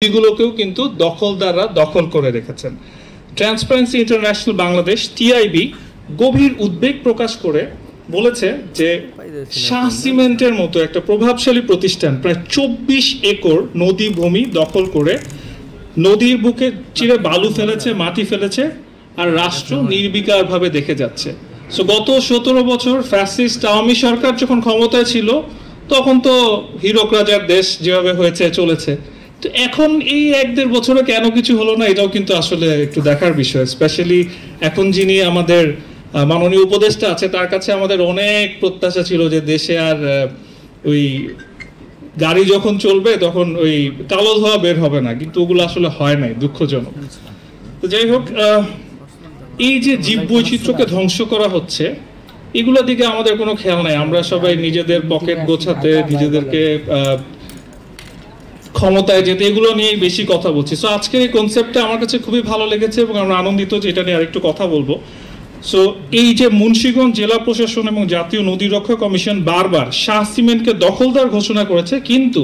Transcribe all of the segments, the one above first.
এগুলোকেও কিন্তু দখলদাররা দখল করে রেখেছেন। ট্রান্সপারেন্সি ইন্টারন্যাশনাল বাংলাদেশ টিআইবি গভীর উদ্বেগ প্রকাশ করে বলেছে যে শাহ সিমেন্টের মতো একটা প্রভাবশালী প্রতিষ্ঠান প্রায় 24 একর নদী ভূমি দখল করে নদীর বুকে চিরে বালু ফেলেছে, মাটি ফেলেছে, আর রাষ্ট্র নির্বিকারভাবে দেখে যাচ্ছে। সো গত 17 বছর ফ্যাসিস্ট আওয়ামী সরকার যখন ক্ষমতায় ছিল তখন তো হীরক রাজার দেশ যেভাবে হয়েছে চলেছে। তো এখন এই 1-1.5 বছরে কেন কিছু হলো না, এটাও কিন্তু আসলে একটু দেখার বিষয়। স্পেশালি এখন যিনি আমাদের মাননীয় উপদেষ্টা আছে, তার কাছে আমাদের অনেক প্রত্যাশা ছিল যে দেশে আর ওই গাড়ি যখন চলবে তখন ওই কালো ধোয়া বের হবে না, কিন্তু ওগুলো আসলে হয় নাই, দুঃখজনক। তো যাই হোক, এই যে জীব বৈচিত্র্যকে ধ্বংস করা হচ্ছে, এগুলোর দিকে আমাদের কোনো খেয়াল নাই। আমরা সবাই নিজেদের পকেট গোছাতে, নিজেদেরকে ক্ষমতায় যেতে, এগুলো নিয়েই বেশি কথা বলছি। সো আজকের এই কনসেপ্টটা আমার কাছে খুবই ভালো লেগেছে এবং আমরা আনন্দিত যে এটা নিয়ে আরেকটু কথা বলবো। সো এই যে মুন্সিগঞ্জ জেলা প্রশাসন এবং জাতীয় নদী রক্ষা কমিশন বারবার শাহ সিমেন্টকে দখলদার ঘোষণা করেছে, কিন্তু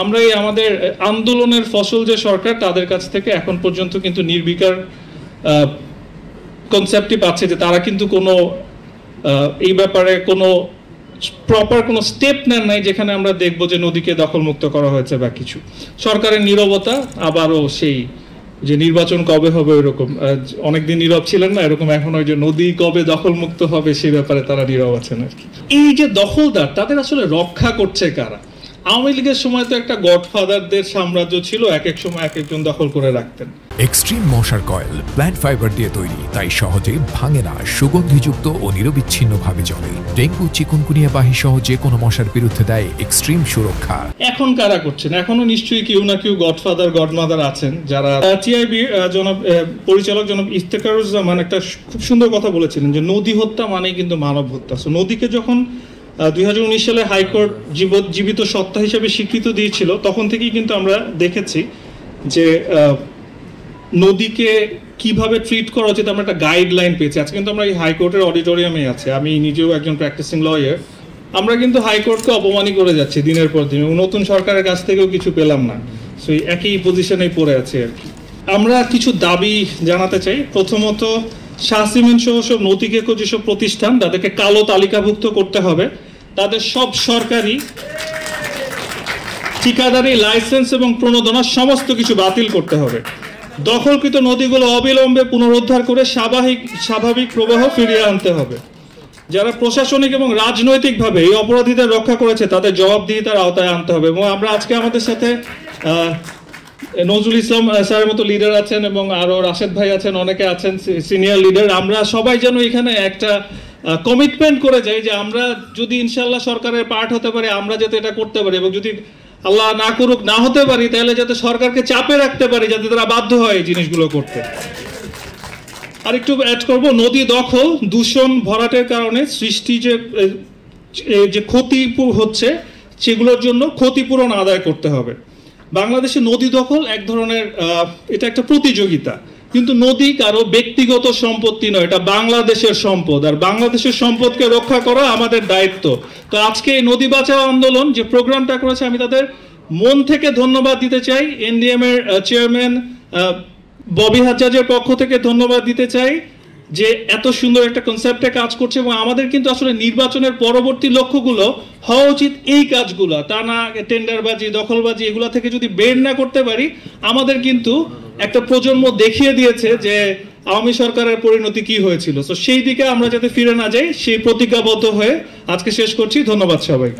আমরা এই আমাদের আন্দোলনের ফসল যে সরকার, তাদের কাছ থেকে এখন পর্যন্ত কিন্তু নির্বিকার কনসেপ্টই পাচ্ছে যে তারা কিন্তু কোনো এই ব্যাপারে কোনো প্রপার কোনো স্টেপ নেন নাই যেখানে আমরা দেখবো যে নদীকে দখলমুক্ত করা হয়েছে বা কিছু। সরকারের নীরবতা, আবারও সেই যে নির্বাচন কবে হবে ওইরকম, অনেকদিন নীরব ছিলেন না, এরকম এখন ওই যে নদী কবে দখলমুক্ত হবে সেই ব্যাপারে তারা নীরব আছেন আর কি। এই যে দখলদার, তাদের আসলে রক্ষা করছে কারা? আওয়ামী লীগের সময় তো একটা গডফাদারদের সাম্রাজ্য ছিল, এক এক সময় এক একজন দখল করে রাখতেন। এক্সট্রিম মশার কয়েল প্ল্যান্ট ফাইবার দিয়ে তৈরি, তাই সহজে ভাঙে না, সুগন্ধিযুক্ত ও নিরবিচ্ছিন্নভাবে জ্বলে। ডেঙ্গু, চিকুনগুনিয়া বাহি সহ যে কোনো মশার বিরুদ্ধে দেয় এক্সট্রিম সুরক্ষা। এখন কারা করছেন? এখনো নিশ্চয়ই কেউ না কেউ গডফাদার গডমাদার আছেন যারা। টিআইবি জনাব পরিচালক জনাব ইফতেখারুজ্জামান একটা খুব সুন্দর কথা বলেছিলেন যে নদী হত্যা মানেই কিন্তু মানব হত্যা। সো নদীকে যখন 2019 সালে হাইকোর্ট জীবিত সত্তা হিসেবে স্বীকৃতি দিয়েছিল, তখন থেকেই কিন্তু আমরা দেখেছি যে নদীকে কিভাবে ট্রিট করা উচিত আমরা একটা গাইডলাইন পেয়েছি। আজকে কিন্তু আমরা এই হাইকোর্টের অডিটোরিয়ামে আছি, আমি নিজেও একজন প্র্যাকটিসিং লয়ার। আমরা কিন্তু হাইকোর্টকে অপমানই করে যাচ্ছি দিনের পর দিন, নতুন সরকারের কাছ থেকেও কিছু পেলাম না। সো একই পজিশনেই পড়ে আছে আর কি। আমরা কিছু দাবি জানাতে চাই। প্রথমত, শাহ সিমেন্ট সহ সব নদীকে যেসব প্রতিষ্ঠান, তাদেরকে কালো তালিকাভুক্ত করতে হবে। তাদের সব সরকারি ঠিকাদারি লাইসেন্স এবং প্রণোদনা সমস্ত কিছু বাতিল করতে হবে। দখলকৃত নদীগুলো অবিলম্বে পুনরুদ্ধার করে স্বাভাবিক প্রবাহ ফিরিয়ে আনতে হবে। যারা প্রশাসনিক এবং রাজনৈতিকভাবে এই অপরাধীদের রক্ষা করেছে, তাদের জবাবদিহিতার আওতায় আনতে হবে। এবং আমরা আজকে আমাদের সাথে নজরুল ইসলাম স্যারের মতো লিডার আছেন এবং আরো রাশেদ ভাই আছেন, অনেকে আছেন সিনিয়র লিডার। আমরা সবাই যেন এখানে একটা কমিটমেন্ট করে যাই যে আমরা যদি ইনশাল্লাহ সরকারের পার্ট হতে পারি, আমরা যাতে এটা করতে পারি, এবং যদি আল্লাহ না করুক না হতে পারি, তাহলে যাতে সরকারকে চাপে রাখতে পারি যাতে তারা বাধ্য হয় এই জিনিসগুলো করতে। আর একটু অ্যাড করব, নদী দখল, দূষণ, ভরাটের কারণে সৃষ্টি যে ক্ষতি হচ্ছে, সেগুলোর জন্য ক্ষতিপূরণ আদায় করতে হবে। বাংলাদেশে নদী দখল এক ধরনের এটা একটা প্রতিযোগিতা, কিন্তু নদী কারো ব্যক্তিগত সম্পত্তি নয়, এটা বাংলাদেশের সম্পদ, আর বাংলাদেশের সম্পদকে রক্ষা করা আমাদের দায়িত্ব। তো আজকে এই নদী বাঁচাও আন্দোলন যে প্রোগ্রামটা করেছে, আমি তাদের মন থেকে ধন্যবাদ দিতে চাই। এনডিএম এর চেয়ারম্যান ববি হাজ্জাজের পক্ষ থেকে ধন্যবাদ দিতে চাই যে এত সুন্দর একটা কনসেপ্টে কাজ করছে। এবং আমাদের কিন্তু আসলে নির্বাচনের পরবর্তী লক্ষ্যগুলো হওয়া উচিত এই কাজগুলো, তা না টেন্ডারবাজি, দখলবাজি, এগুলো থেকে যদি বের না করতে পারি, আমাদের কিন্তু একটা প্রজন্ম দেখিয়ে দিয়েছে যে আওয়ামী সরকারের পরিণতি কি হয়েছিল। তো সেই দিকে আমরা যাতে ফিরে না যাই, সেই প্রতিজ্ঞাবদ্ধ হয়ে আজকে শেষ করছি। ধন্যবাদ সবাই।